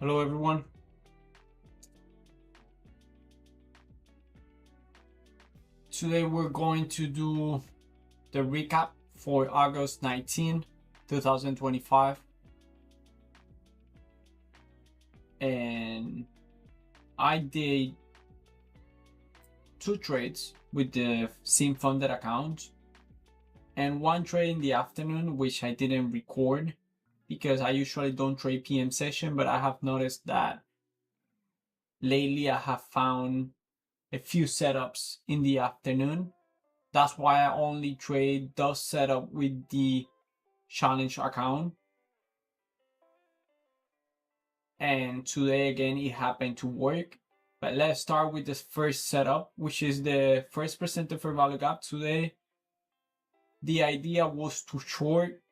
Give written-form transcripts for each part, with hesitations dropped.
Hello everyone. Today we're going to do the recap for August 19, 2025. And I did 2 trades with the same funded account and 1 trade in the afternoon, which I didn't record because I usually don't trade PM session, but I have noticed that lately I have found a few setups in the afternoon. That's why I only trade those setup with the challenge account. And today again it happened to work. But let's start with the first setup, which is the first percentage fair value gap. Today the idea was to short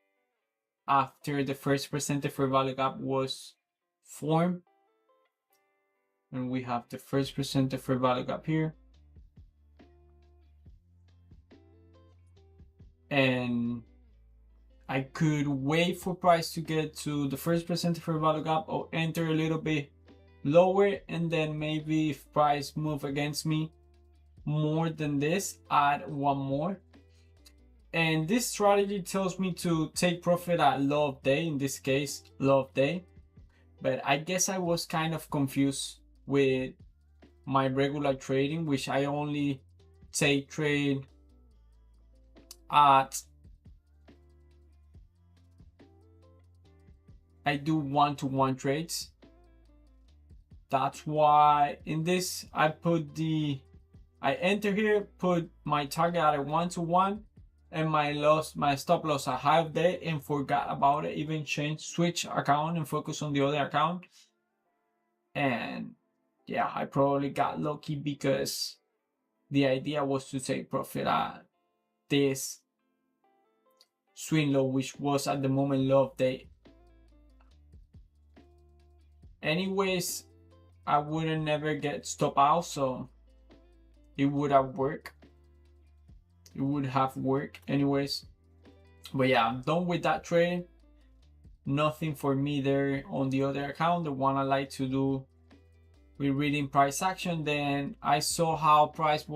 after the first percentage fair value gap was formed. And we have the first percentage fair value gap here. And I could wait for price to get to the first percentage fair value gap or enter a little bit lower, and then maybe if price move against me more than this, add one more. And this strategy tells me to take profit at low of day, in this case low of day. But I guess I was kind of confused with my regular trading, which I only take trade at, I do 1-to-1 trades. That's why in this I enter here, put my target at a 1-to-1 and my stop loss at half day, and forgot about it, even switch account and focus on the other account. And yeah, I probably got lucky because the idea was to take profit at this swing low, which was at the moment low of day. Anyways, I wouldn't never get stop out, so it would have worked. It would have worked anyways. But yeah, I'm done with that trade. Nothing for me there on the other account, the one I like to do with reading price action. Then I saw how price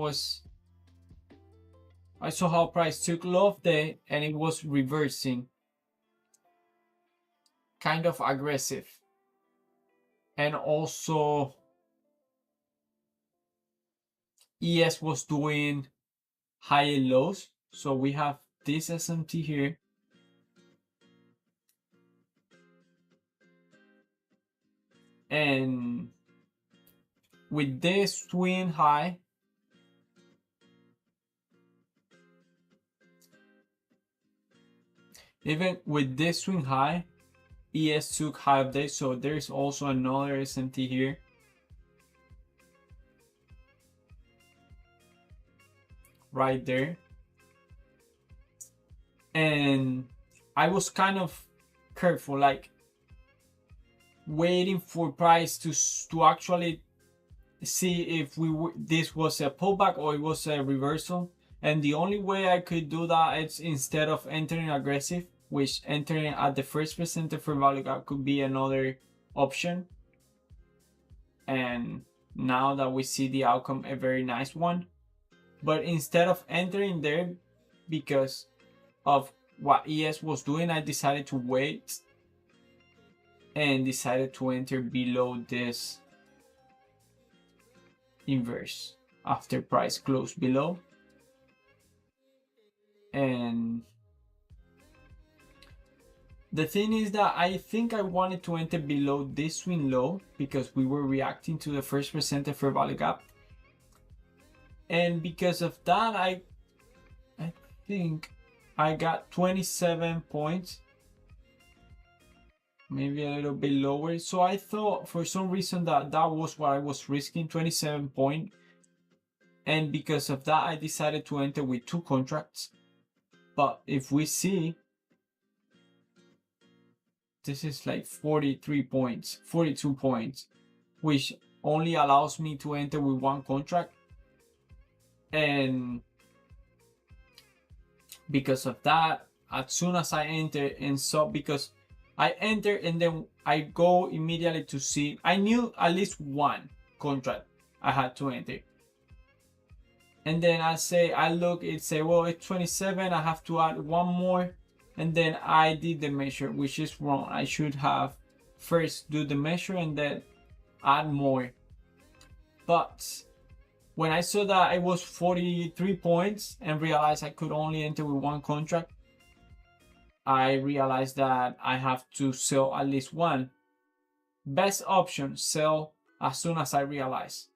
took low of day and it was reversing, kind of aggressive. And also ES was doing high and lows. So we have this SMT here. And with this swing high, even with this swing high, ES took high of day. So there's also another SMT here. Right there. And I was kind of careful, like waiting for price to actually see if this was a pullback or it was a reversal. And the only way I could do that is instead of entering aggressive, which entering at the first percentage fair value gap could be another option. And now that we see the outcome, a very nice one. But instead of entering there, because of what ES was doing, I decided to wait and decided to enter below this inverse after price closed below. And the thing is that I think I wanted to enter below this swing low because we were reacting to the first percentage fair value gap. And because of that, I think I got 27 points, maybe a little bit lower. So I thought for some reason that was what I was risking, 27 points. And because of that, I decided to enter with 2 contracts. But if we see, this is like 43 points, 42 points, which only allows me to enter with 1 contract. And because of that, as soon as I enter and saw, because I entered and then I go immediately to see, I knew at least one contract I had to enter. And then I look, it say, well, it's 27, I have to add one more. And then I did the measure, which is wrong. I should have first do the measure and then add more. But when I saw that it was 43 points and realized I could only enter with one contract, I realized that I have to sell at least one. Best option, sell as soon as I realized.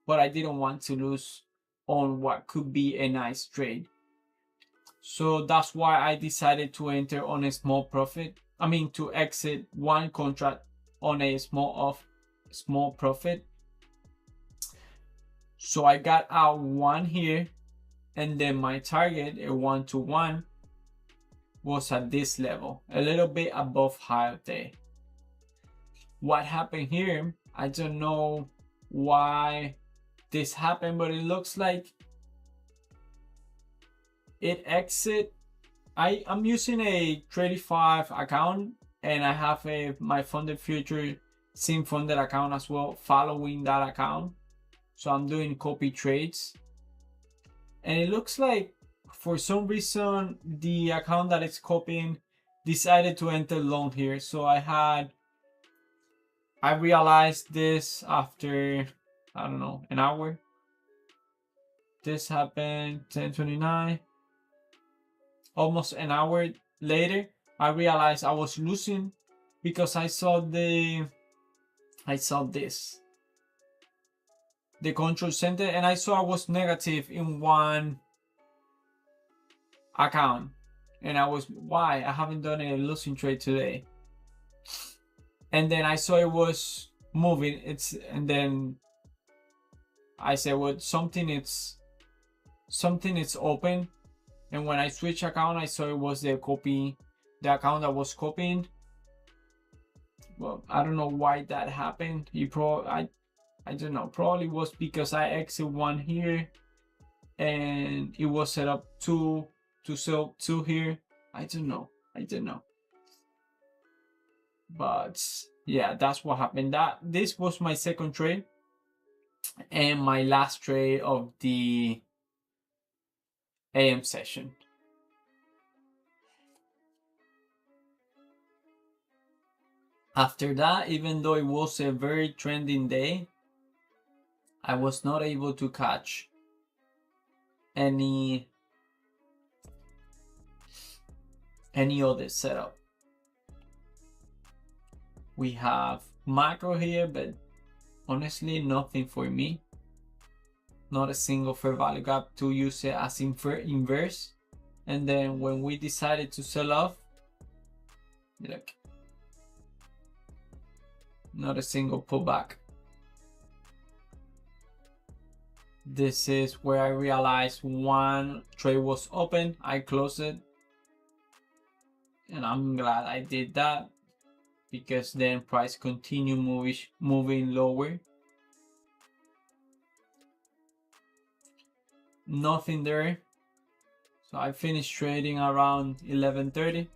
But I didn't want to lose on what could be a nice trade. So that's why I decided to enter on a small profit. I mean, to exit one contract on a small profit. So I got out one here, and then my target, a 1-to-1, was at this level, a little bit above high day. What happened here, I don't know why this happened, but it looks like it exit. I'm using a Tradify account, and I have my funded future sim funded account as well following that account. So I'm doing copy trades, and it looks like for some reason the account that it's copying decided to enter long here. So I realized this after, I don't know, an hour. This happened 10:29. Almost an hour later, I realized I was losing because I saw this, the control center, and I saw I was negative in one account, and I was, why? I haven't done a losing trade today. And then I saw it was moving. And then I said, well, something is open. And when I switch account, I saw it was the account that was copying. Well, I don't know why that happened. I don't know. Probably was because I exit one here, and it was set up to sell two here. I don't know. But yeah, that's what happened. This was my second trade and my last trade of the AM session. After that, even though it was a very trending day, I was not able to catch any other setup. We have macro here, but honestly nothing for me. Not a single fair value gap to use it as inverse. And then when we decided to sell off, look, not a single pullback. This is where I realized one trade was open. I closed it, and I'm glad I did that, because then price continued moving lower. Nothing there. So I finished trading around 11:30.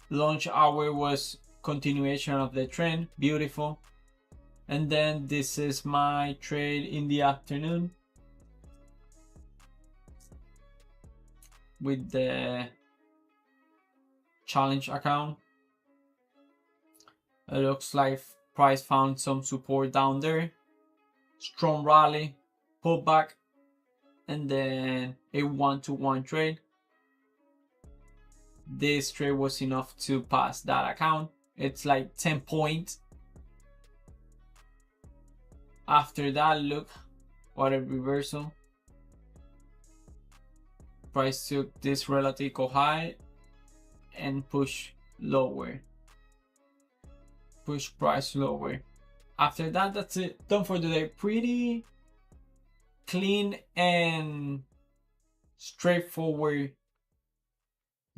Launch hour was continuation of the trend, beautiful. And then this is my trade in the afternoon with the challenge account. It looks like price found some support down there, strong rally, pullback, and then a 1-to-1 trade. This trade was enough to pass that account. It's like 10 points. After that, look what a reversal. Price took this relative high and push lower. Push price lower. After that, that's it. Done for today. Pretty clean and straightforward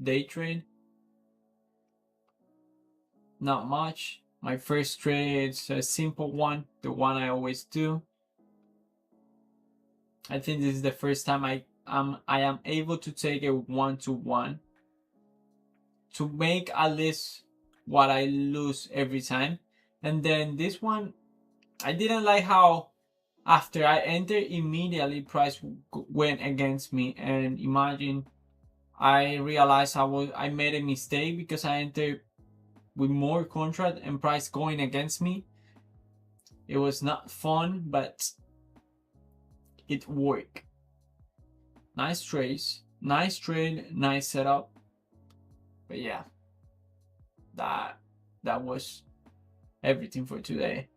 day trade. Not much. My first trade is a simple one, the one I always do. I think this is the first time I am able to take a 1-to-1 to make at least what I lose every time. And then this one, I didn't like how after I entered, immediately price went against me. And imagine, I realized I made a mistake because I entered with more contract and price going against me. It was not fun, but it worked. Nice trades, nice trade, nice setup. But yeah, that was everything for today.